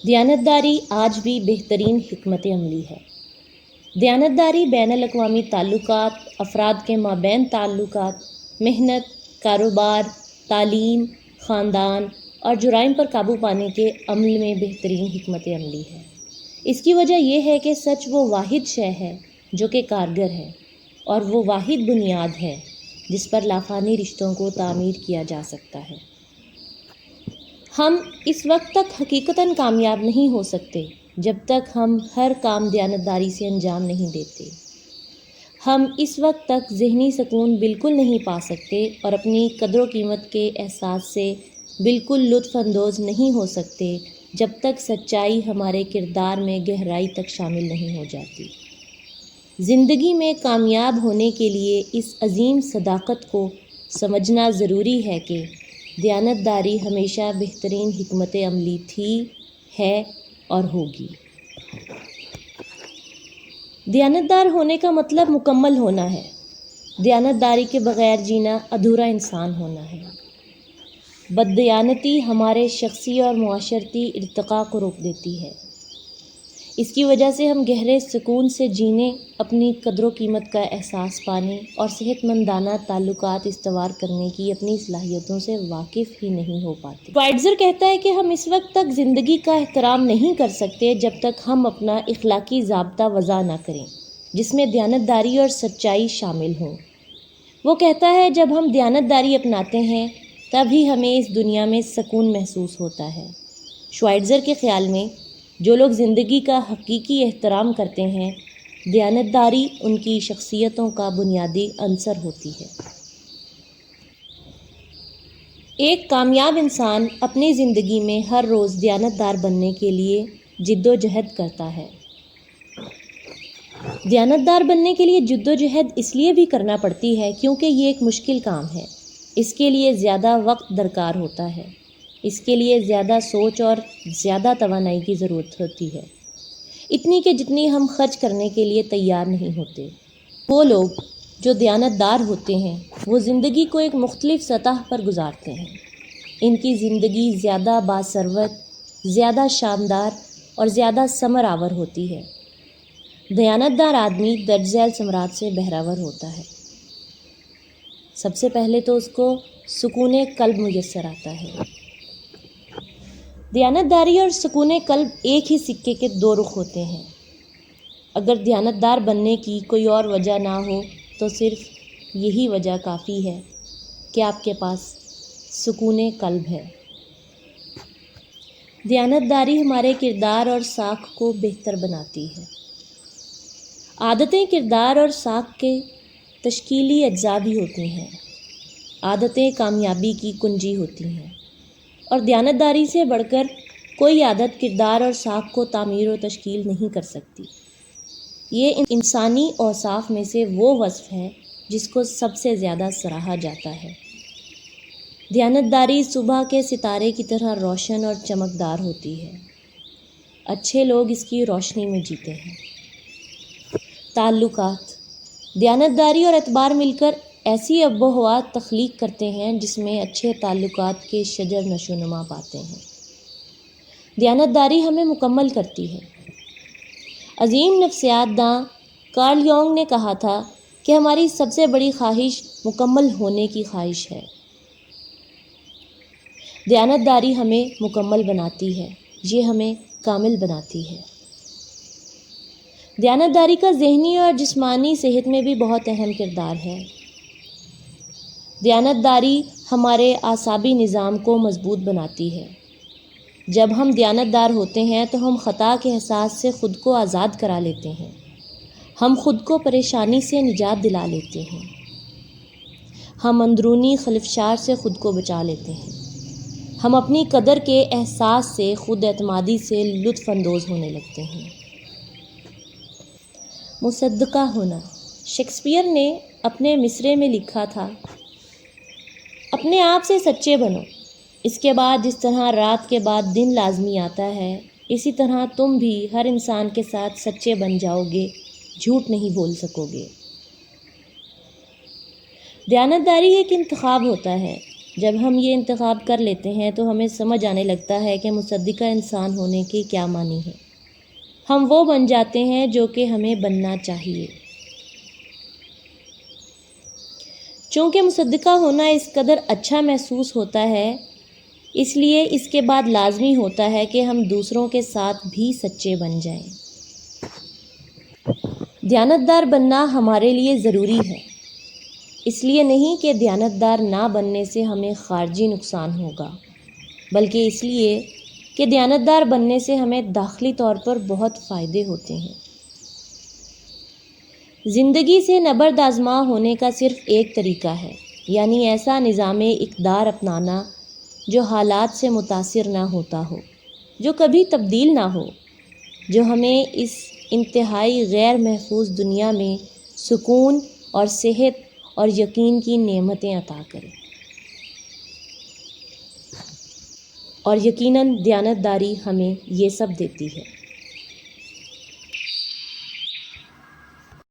دیانتداری آج بھی بہترین حکمت عملی ہے۔ دیانتداری بین الاقوامی تعلقات، افراد کے مابین تعلقات، محنت، کاروبار، تعلیم، خاندان اور جرائم پر قابو پانے کے عمل میں بہترین حکمت عملی ہے۔ اس کی وجہ یہ ہے کہ سچ وہ واحد شے ہے جو کہ کارگر ہے، اور وہ واحد بنیاد ہے جس پر لافانی رشتوں کو تعمیر کیا جا سکتا ہے۔ ہم اس وقت تک حقیقتاً کامیاب نہیں ہو سکتے جب تک ہم ہر کام دیانتداری سے انجام نہیں دیتے۔ ہم اس وقت تک ذہنی سکون بالکل نہیں پا سکتے اور اپنی قدر و قیمت کے احساس سے بالکل لطف اندوز نہیں ہو سکتے جب تک سچائی ہمارے کردار میں گہرائی تک شامل نہیں ہو جاتی۔ زندگی میں کامیاب ہونے کے لیے اس عظیم صداقت کو سمجھنا ضروری ہے کہ دیانتداری ہمیشہ بہترین حکمت عملی تھی، ہے اور ہوگی۔ دیانتدار ہونے کا مطلب مکمل ہونا ہے۔ دیانتداری کے بغیر جینا ادھورا انسان ہونا ہے۔ بددیانتی ہمارے شخصی اور معاشرتی ارتقاء کو روک دیتی ہے۔ اس کی وجہ سے ہم گہرے سکون سے جینے، اپنی قدر و قیمت کا احساس پانے اور صحت مندانہ تعلقات استوار کرنے کی اپنی صلاحیتوں سے واقف ہی نہیں ہو پاتے۔ شوائٹزر کہتا ہے کہ ہم اس وقت تک زندگی کا احترام نہیں کر سکتے جب تک ہم اپنا اخلاقی ضابطہ وضع نہ کریں جس میں دیانتداری اور سچائی شامل ہوں۔ وہ کہتا ہے جب ہم دیانتداری اپناتے ہیں تب ہی ہمیں اس دنیا میں سکون محسوس ہوتا ہے۔ شوائٹزر کے خیال میں جو لوگ زندگی کا حقیقی احترام کرتے ہیں، دیانتداری ان کی شخصیتوں کا بنیادی عنصر ہوتی ہے۔ ایک کامیاب انسان اپنی زندگی میں ہر روز دیانتدار بننے کے لیے جد و جہد کرتا ہے۔ دیانتدار بننے کے لیے جد و جہد اس لیے بھی کرنا پڑتی ہے کیونکہ یہ ایک مشکل کام ہے۔ اس کے لیے زیادہ وقت درکار ہوتا ہے۔ اس کے لیے زیادہ سوچ اور زیادہ توانائی کی ضرورت ہوتی ہے، اتنی کہ جتنی ہم خرچ کرنے کے لیے تیار نہیں ہوتے۔ وہ لوگ جو دیانتدار ہوتے ہیں وہ زندگی کو ایک مختلف سطح پر گزارتے ہیں۔ ان کی زندگی زیادہ باثروت، زیادہ شاندار اور زیادہ ثمر آور ہوتی ہے۔ دیانتدار آدمی درج ذیل ثمرات سے بہرہ ہوتا ہے۔ سب سے پہلے تو اس کو سکون قلب میسر آتا ہے۔ دیانتداری اور سکون قلب ایک ہی سکے کے دو رخ ہوتے ہیں۔ اگر دیانتدار بننے کی کوئی اور وجہ نہ ہو تو صرف یہی وجہ کافی ہے کہ آپ کے پاس سکون قلب ہے۔ دیانتداری ہمارے کردار اور ساکھ کو بہتر بناتی ہے۔ عادتیں کردار اور ساکھ کے تشکیلی اجزاء بھی ہوتی ہیں۔ عادتیں کامیابی کی کنجی ہوتی ہیں، اور دیانتداری سے بڑھ کر کوئی عادت کردار اور ساکھ کو تعمیر و تشکیل نہیں کر سکتی۔ یہ انسانی اوصاف میں سے وہ وصف ہے جس کو سب سے زیادہ سراہا جاتا ہے۔ دیانتداری صبح کے ستارے کی طرح روشن اور چمکدار ہوتی ہے۔ اچھے لوگ اس کی روشنی میں جیتے ہیں۔ تعلقات، دیانتداری اور اعتبار مل کر ایسی آب و ہوا تخلیق کرتے ہیں جس میں اچھے تعلقات کے شجر نشو نما پاتے ہیں۔ دیانتداری ہمیں مکمل کرتی ہے۔ عظیم نفسیات داں کارل یونگ نے کہا تھا کہ ہماری سب سے بڑی خواہش مکمل ہونے کی خواہش ہے۔ دیانتداری ہمیں مکمل بناتی ہے، یہ ہمیں کامل بناتی ہے۔ دیانتداری کا ذہنی اور جسمانی صحت میں بھی بہت اہم کردار ہے۔ دیانتداری ہمارے اعصابی نظام کو مضبوط بناتی ہے۔ جب ہم دیانتدار ہوتے ہیں تو ہم خطا کے احساس سے خود کو آزاد کرا لیتے ہیں۔ ہم خود کو پریشانی سے نجات دلا لیتے ہیں۔ ہم اندرونی خلفشار سے خود کو بچا لیتے ہیں۔ ہم اپنی قدر کے احساس سے، خود اعتمادی سے لطف اندوز ہونے لگتے ہیں۔ مصدقہ ہونا، شیکسپیئر نے اپنے مصرعے میں لکھا تھا، اپنے آپ سے سچے بنو، اس کے بعد جس طرح رات کے بعد دن لازمی آتا ہے اسی طرح تم بھی ہر انسان کے ساتھ سچے بن جاؤ گے، جھوٹ نہیں بول سکو گے۔ دیانتداری ایک انتخاب ہوتا ہے۔ جب ہم یہ انتخاب کر لیتے ہیں تو ہمیں سمجھ آنے لگتا ہے کہ مصدقہ انسان ہونے کے کیا معنی ہے۔ ہم وہ بن جاتے ہیں جو کہ ہمیں بننا چاہیے۔ چونکہ مصدقہ ہونا اس قدر اچھا محسوس ہوتا ہے، اس لیے اس کے بعد لازمی ہوتا ہے کہ ہم دوسروں کے ساتھ بھی سچے بن جائیں۔ دیانتدار بننا ہمارے لیے ضروری ہے، اس لیے نہیں کہ دیانتدار نہ بننے سے ہمیں خارجی نقصان ہوگا، بلکہ اس لیے کہ دیانتدار بننے سے ہمیں داخلی طور پر بہت فائدے ہوتے ہیں۔ زندگی سے نبرد آزما ہونے کا صرف ایک طریقہ ہے، یعنی ایسا نظام اقدار اپنانا جو حالات سے متاثر نہ ہوتا ہو، جو کبھی تبدیل نہ ہو، جو ہمیں اس انتہائی غیر محفوظ دنیا میں سکون اور صحت اور یقین کی نعمتیں عطا کرے۔ اور یقیناً دیانتداری ہمیں یہ سب دیتی ہے۔